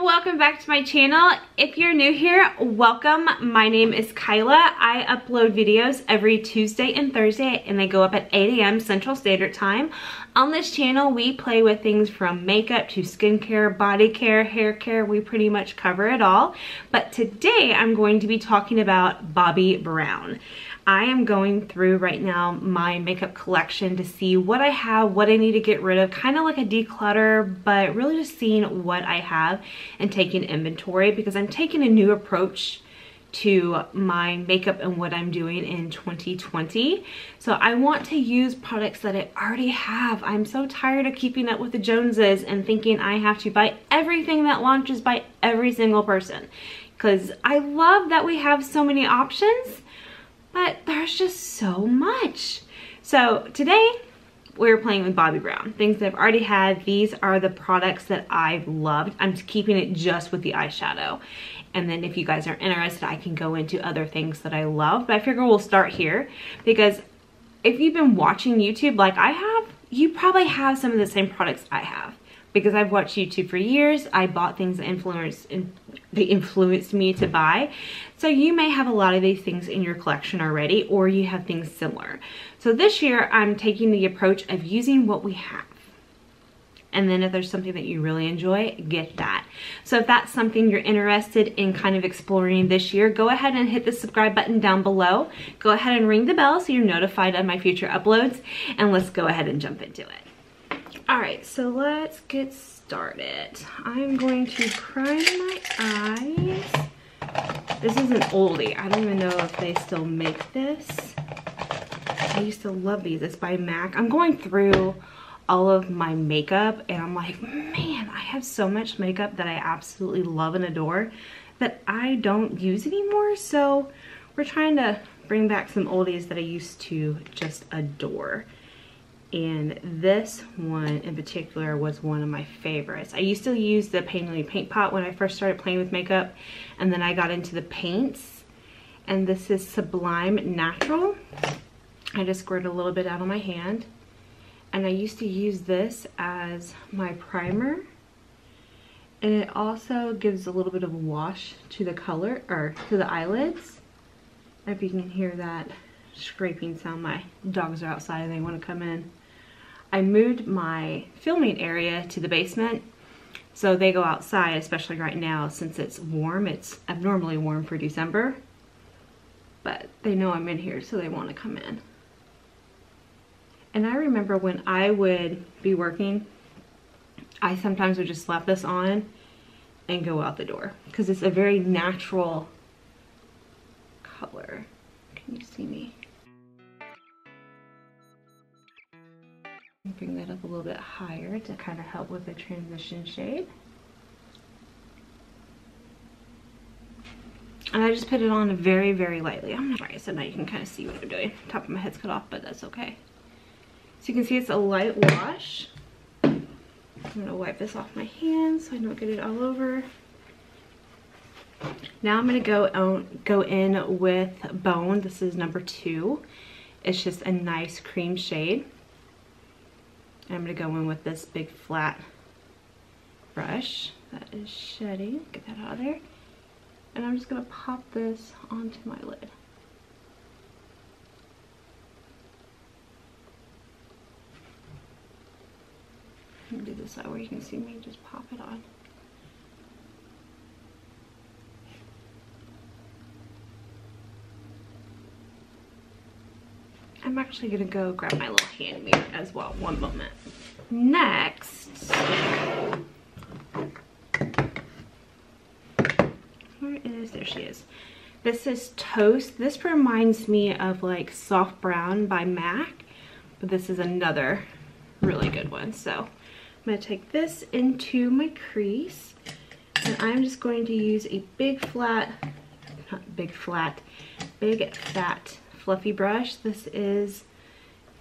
welcome back to my channel. If you're new here, welcome. My name is Kyla. I upload videos every Tuesday and Thursday and they go up at 8 a.m. Central Standard Time. On this channel, we play with things from makeup to skincare, body care, hair care. We pretty much cover it all. But today I'm going to be talking about Bobbi Brown. I am going through right now my makeup collection to see what I have, what I need to get rid of, kind of like a declutter, but really just seeing what I have and taking inventory because I'm taking a new approach to my makeup and what I'm doing in 2020. So I want to use products that I already have. I'm so tired of keeping up with the Joneses and thinking I have to buy everything that launches by every single person. Because I love that we have so many options, but there's just so much. So today we're playing with Bobbi Brown. Things that I've already had. These are the products that I've loved. I'm keeping it just with the eyeshadow. And then if you guys are interested, I can go into other things that I love. But I figure we'll start here because if you've been watching YouTube like I have, you probably have some of the same products I have. Because I've watched YouTube for years, I bought things that influenced me to buy. So you may have a lot of these things in your collection already, or you have things similar. So this year, I'm taking the approach of using what we have. And then if there's something that you really enjoy, get that. So if that's something you're interested in kind of exploring this year, go ahead and hit the subscribe button down below. Go ahead and ring the bell so you're notified of my future uploads. And let's go ahead and jump into it. Alright, so let's get started. I'm going to prime my eyes. This is an oldie. I don't even know if they still make this. I used to love these. It's by MAC. I'm going through all of my makeup and I'm like, man, I have so much makeup that I absolutely love and adore that I don't use anymore. So we're trying to bring back some oldies that I used to just adore. And this one in particular was one of my favorites. I used to use the paint pot when I first started playing with makeup, and then I got into the paints. And this is Sublime Natural. I just squirted a little bit out on my hand. And I used to use this as my primer. And it also gives a little bit of a wash to the color, or to the eyelids. If you can hear that scraping sound, my dogs are outside and they want to come in. I moved my filming area to the basement so they go outside, especially right now since it's warm. It's abnormally warm for December, but they know I'm in here so they want to come in. And I remember when I would be working, I sometimes would just slap this on and go out the door because it's a very natural color. Can you see me? Bring that up a little bit higher to kind of help with the transition shade. And I just put it on very, very lightly. I'm not right, so now you can kind of see what I'm doing. Top of my head's cut off, but that's okay. So you can see it's a light wash. I'm gonna wipe this off my hands so I don't get it all over. Now I'm gonna go in with Bone. This is number 2. It's just a nice cream shade. I'm going to go in with this big flat brush that is shedding. Get that out of there. And I'm just going to pop this onto my lid. I'm going to do this side where you can see me just pop it on. I'm actually gonna go grab my little hand mirror as well. One moment. Next, where is, there she is. This is Toast. This reminds me of like Soft Brown by MAC, but this is another really good one. So I'm gonna take this into my crease and I'm just going to use a big fat fluffy brush. This is,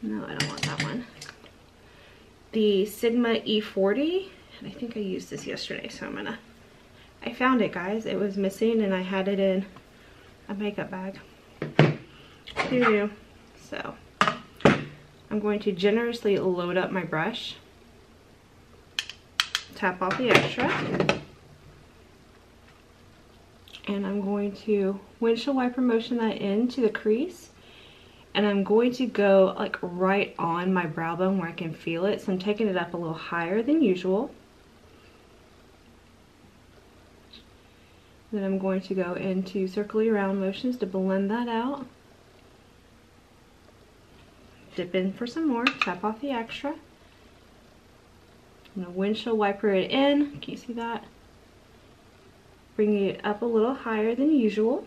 no, I don't want that one. The Sigma E40. And I think I used this yesterday, so I found it, guys. It was missing and I had it in a makeup bag. Here. So I'm going to generously load up my brush. Tap off the extra. And I'm going to windshield wiper motion that into the crease. And I'm going to go like right on my brow bone where I can feel it. So I'm taking it up a little higher than usual. Then I'm going to go into circly round motions to blend that out. Dip in for some more, tap off the extra. I'm going to windshield wiper it in. Can you see that? Bringing it up a little higher than usual.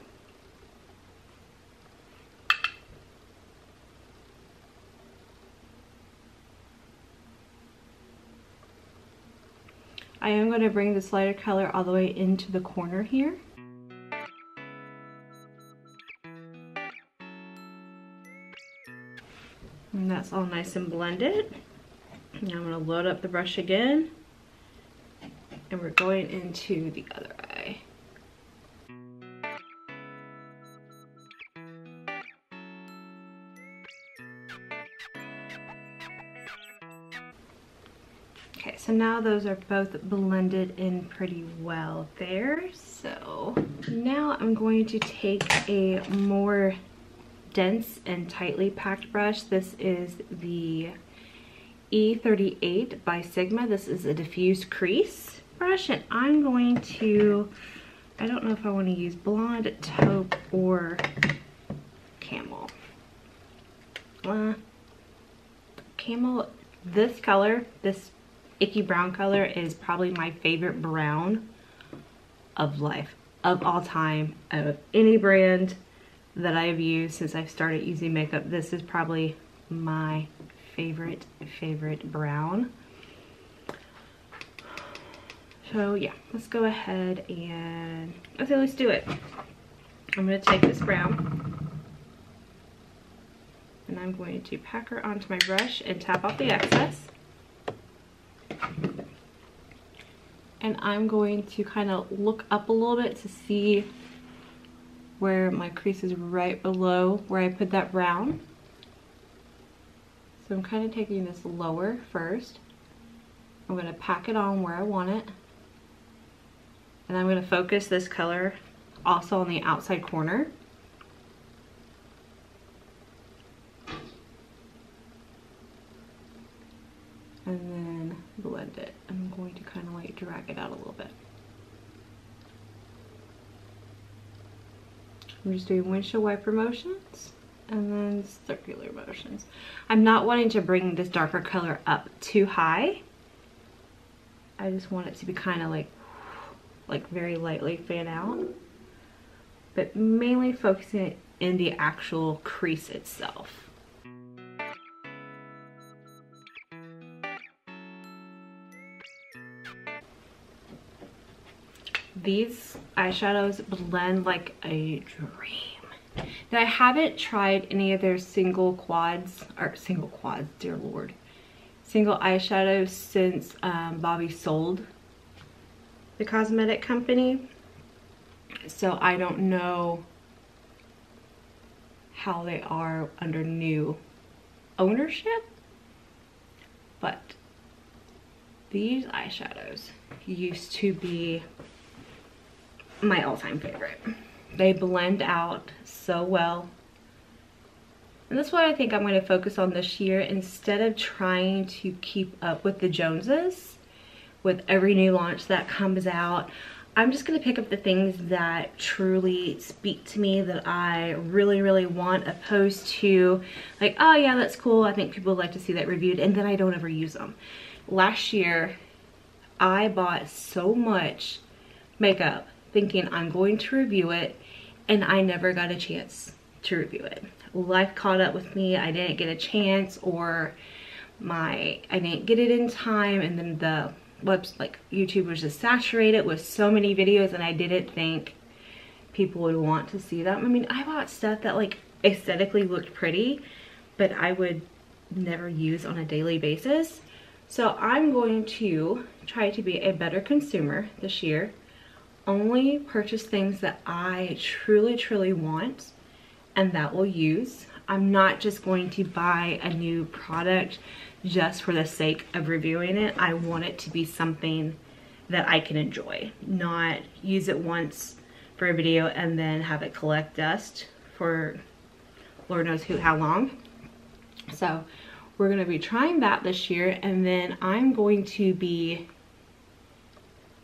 I am going to bring this lighter color all the way into the corner here. And that's all nice and blended. Now I'm going to load up the brush again. And we're going into the other eye. Okay, so now those are both blended in pretty well there. So now I'm going to take a more dense and tightly packed brush. This is the E38 by Sigma. This is a diffused crease brush, and I'm going to, I don't know if I want to use blonde, taupe, or camel. Camel, this color, this icky brown color is probably my favorite brown of life, of all time, of any brand that I've used since I've started using makeup. This is probably my favorite brown. So yeah, let's go ahead and let's do it. I'm going to take this brown and I'm going to pack her onto my brush and tap off the excess. And I'm going to kind of look up a little bit to see where my crease is right below where I put that brown. So I'm kind of taking this lower first. I'm going to pack it on where I want it. And I'm going to focus this color also on the outside corner. And then blend it. I'm going to kind of like drag it out a little bit. I'm just doing windshield wiper motions and then circular motions. I'm not wanting to bring this darker color up too high. I just want it to be kind of like very lightly fan out, but mainly focusing in the actual crease itself. These eyeshadows blend like a dream. Now I haven't tried any of their single quads, dear Lord, single eyeshadows since Bobbi sold the cosmetic company. So I don't know how they are under new ownership, but these eyeshadows used to be my all-time favorite. They blend out so well. And that's what I think I'm going to focus on this year. Instead of trying to keep up with the Joneses with every new launch that comes out, I'm just going to pick up the things that truly speak to me, that I really want, opposed to like, oh yeah, that's cool, I think people would like to see that reviewed, and then I don't ever use them. Last year I bought so much makeup thinking I'm going to review it, and I never got a chance to review it. Life caught up with me. I didn't get a chance, or I didn't get it in time, and then the YouTube was just saturated with so many videos, and I didn't think people would want to see them. I mean, I bought stuff that like aesthetically looked pretty, but I would never use on a daily basis. So I'm going to try to be a better consumer this year. Only purchase things that I truly want and that will use. I'm not just going to buy a new product just for the sake of reviewing it. I want it to be something that I can enjoy, not use it once, for a video and then have it collect dust for Lord knows how long. So we're gonna be trying that this year, and then I'm going to be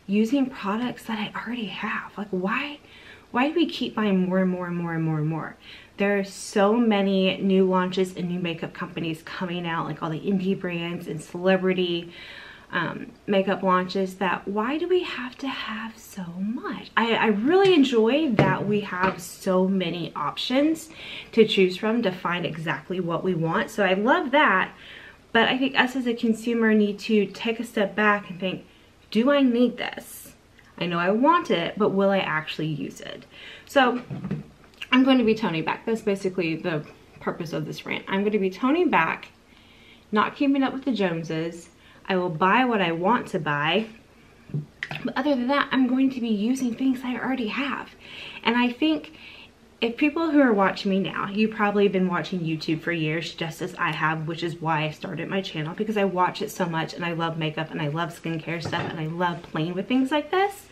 using products that I already have. Like, why do we keep buying more and more and more and more and more? There are so many new launches and new makeup companies coming out, like all the indie brands and celebrity makeup launches, that why do we have to have so much? I really enjoy that we have so many options to choose from to find exactly what we want. So I love that, but I think us as a consumer need to take a step back and think, do I need this? I know I want it, but will I actually use it? So I'm going to be toning back. That's basically the purpose of this rant. I'm going to be toning back, not keeping up with the Joneses. I will buy what I want to buy. But other than that, I'm going to be using things I already have. And I think if people who are watching me now, you've probably been watching YouTube for years, just as I have, which is why I started my channel, because I watch it so much and I love makeup and I love skincare stuff and I love playing with things like this.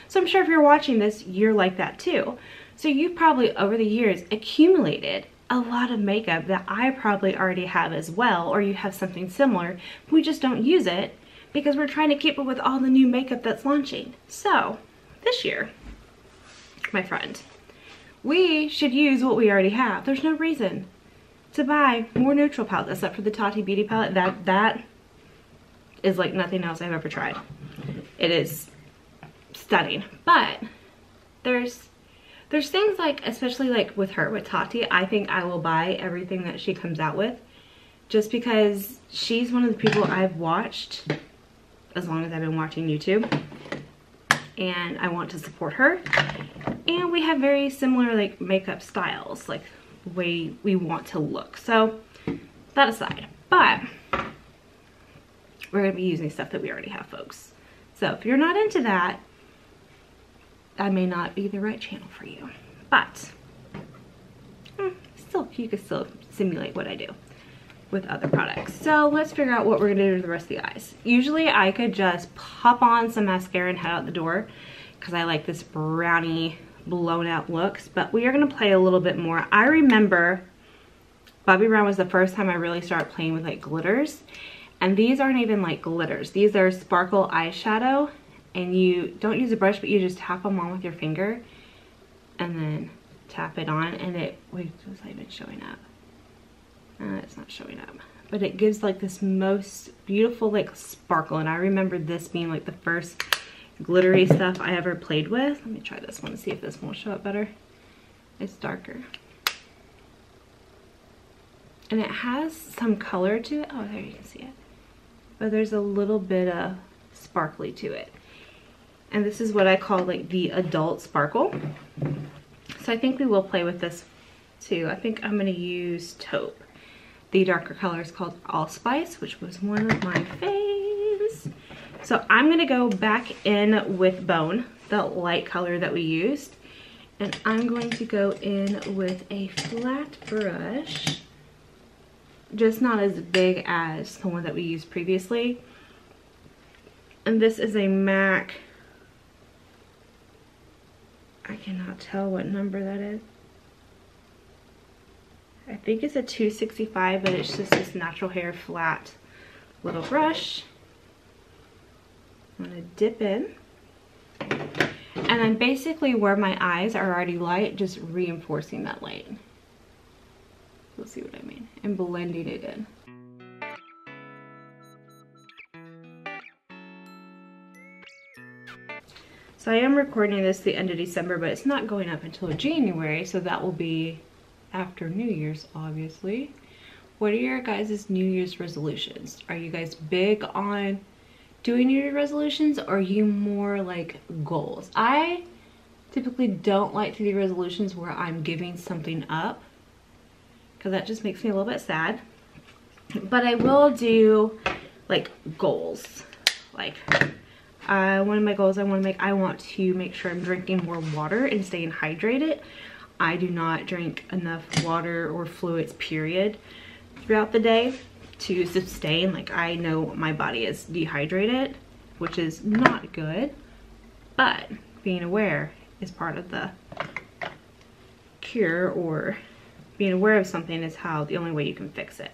So I'm sure if you're watching this, you're like that too. So you've probably over the years accumulated a lot of makeup that I probably already have as well, or you have something similar, but we just don't use it because we're trying to keep up with all the new makeup that's launching. So this year, my friend, we should use what we already have. There's no reason to buy more neutral palettes except for the Taupe Beauty palette. That is like nothing else I've ever tried. It is stunning, but there's things like, especially like with her, with Tati, I think I will buy everything that she comes out with just because she's one of the people I've watched as long as I've been watching YouTube, and I want to support her. And we have very similar like makeup styles, like the way we want to look. So that aside, but we're gonna be using stuff that we already have, folks. So if you're not into that, I may not be the right channel for you, but still, you can still simulate what I do with other products. So let's figure out what we're gonna do to the rest of the eyes. Usually I could just pop on some mascara and head out the door because I like this brownie blown out looks, but we are gonna play a little bit more. I remember Bobbi Brown was the first time I really started playing with like glitters, and these aren't even like glitters. These are sparkle eyeshadow, and you don't use a brush, but you just tap them on with your finger and then tap it on, and it, wait, was I even showing up? It's not showing up, but it gives like this most beautiful like sparkle. And I remember this being like the first glittery stuff I ever played with. Let me try this one and see if this one will show up better. It's darker. And it has some color to it. Oh, there you can see it. But there's a little bit of sparkly to it. And this is what I call like the adult sparkle. So I think we will play with this too. I think I'm gonna use Taupe. The darker color is called Allspice, which was one of my faves. So I'm gonna go back in with Bone, the light color that we used. And I'm going to go in with a flat brush, just not as big as the one that we used previously. And this is a MAC, I cannot tell what number that is. I think it's a 265, but it's just this natural hair flat little brush. I'm gonna dip in. And I'm basically where my eyes are already light, just reinforcing that light. You'll see what I mean. And blending it in. So I am recording this the end of December, but it's not going up until January, so that will be after New Year's, obviously. What are your guys' New Year's resolutions? Are you guys big on doing New Year's resolutions, or are you more like goals? I typically don't like to do resolutions where I'm giving something up, because that just makes me a little bit sad. But I will do like goals. Like one of my goals I want to make sure I'm drinking more water and staying hydrated. I do not drink enough water or fluids, period, throughout the day to sustain. Like, I know my body is dehydrated, which is not good, but being aware is part of the cure, or being aware of something is how the only way you can fix it.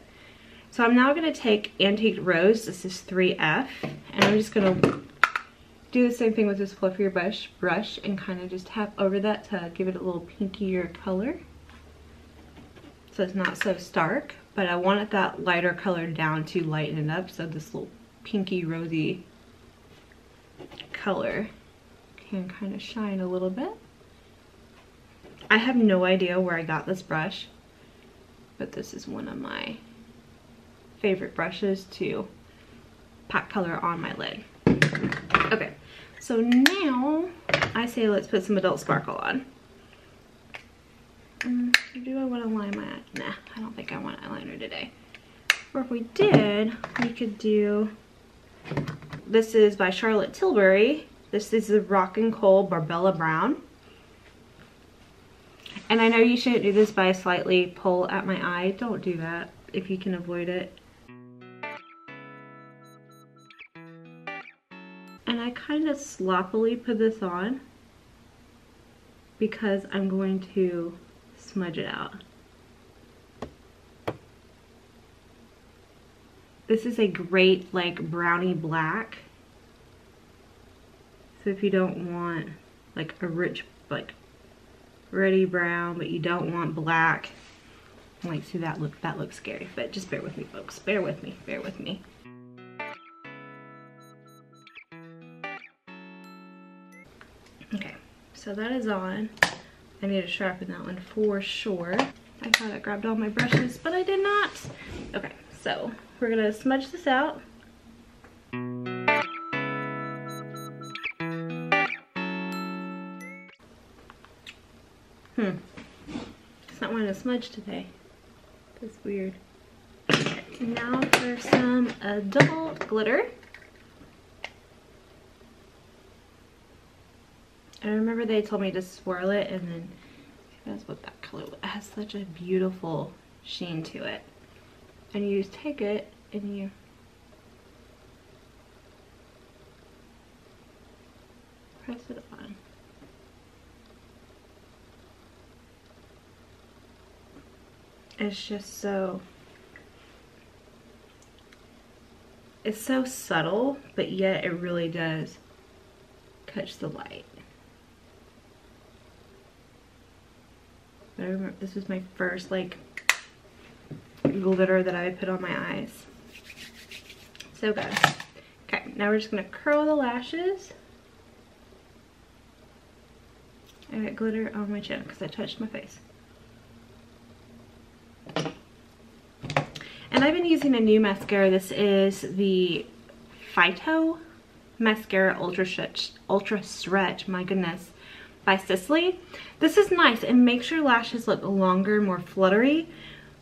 So I'm now going to take Antique Rose, this is 3F, and I'm just going to do the same thing with this fluffier brush and kind of just tap over that to give it a little pinkier color. So it's not so stark, but I wanted that lighter color down to lighten it up, so this little pinky rosy color can kind of shine a little bit. I have no idea where I got this brush, but this is one of my favorite brushes to pack color on my lid. Okay, so now I say let's put some Adult Sparkle on. Do I want to line my eye? Nah, I don't think I want eyeliner today. Or if we did, we could do, this is by Charlotte Tilbury. This is the Rock and Kohl Barbarella Brown. And I know you shouldn't do this, but I slightly pull at my eye. Don't do that if you can avoid it. And I kind of sloppily put this on because I'm going to smudge it out. This is a great like brownie black. So if you don't want like a rich like reddy brown, but you don't want black, like see that looks scary, but just bear with me folks, bear with me. Okay, so that is on. I need to sharpen that one for sure. I thought I grabbed all my brushes, but I did not. Okay, so we're gonna smudge this out. It's not wanting to smudge today. That's weird. Okay, now for some adult glitter. I remember they told me to swirl it, and then that's what that color it has such a beautiful sheen to it. And you just take it and you press it on. It's just so, it's so subtle, but yet it really does catch the light. But I remember this was my first like glitter that I put on my eyes. So good. Okay, now we're just gonna curl the lashes. I got glitter on my chin because I touched my face. And I've been using a new mascara. This is the Phyto Mascara Ultra Stretch, my goodness, by Sisley. This is nice. It makes your lashes look longer, more fluttery,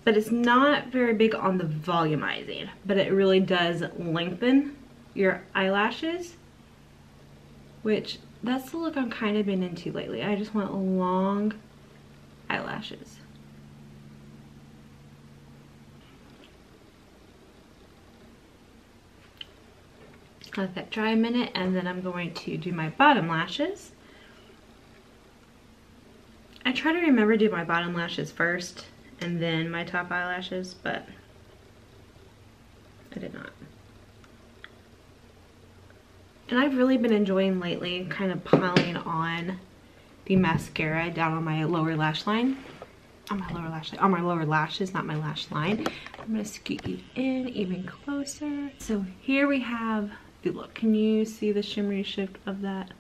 but it's not very big on the volumizing, but it really does lengthen your eyelashes, which that's the look I'm kind of been into lately. I just want long eyelashes. Let that dry a minute, and then I'm going to do my bottom lashes. I try to remember to do my bottom lashes first and then my top eyelashes, but I did not. And I've really been enjoying lately kind of piling on the mascara down on my lower lash line. On my lower lashes, not my lash line. I'm gonna scoot you in even closer. So here we have the look. Can you see the shimmery shift of that?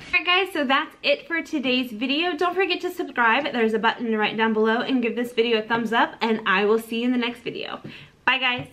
Alright guys, so that's it for today's video. Don't forget to subscribe. There's a button right down below, and give this video a thumbs up, and I will see you in the next video. Bye guys.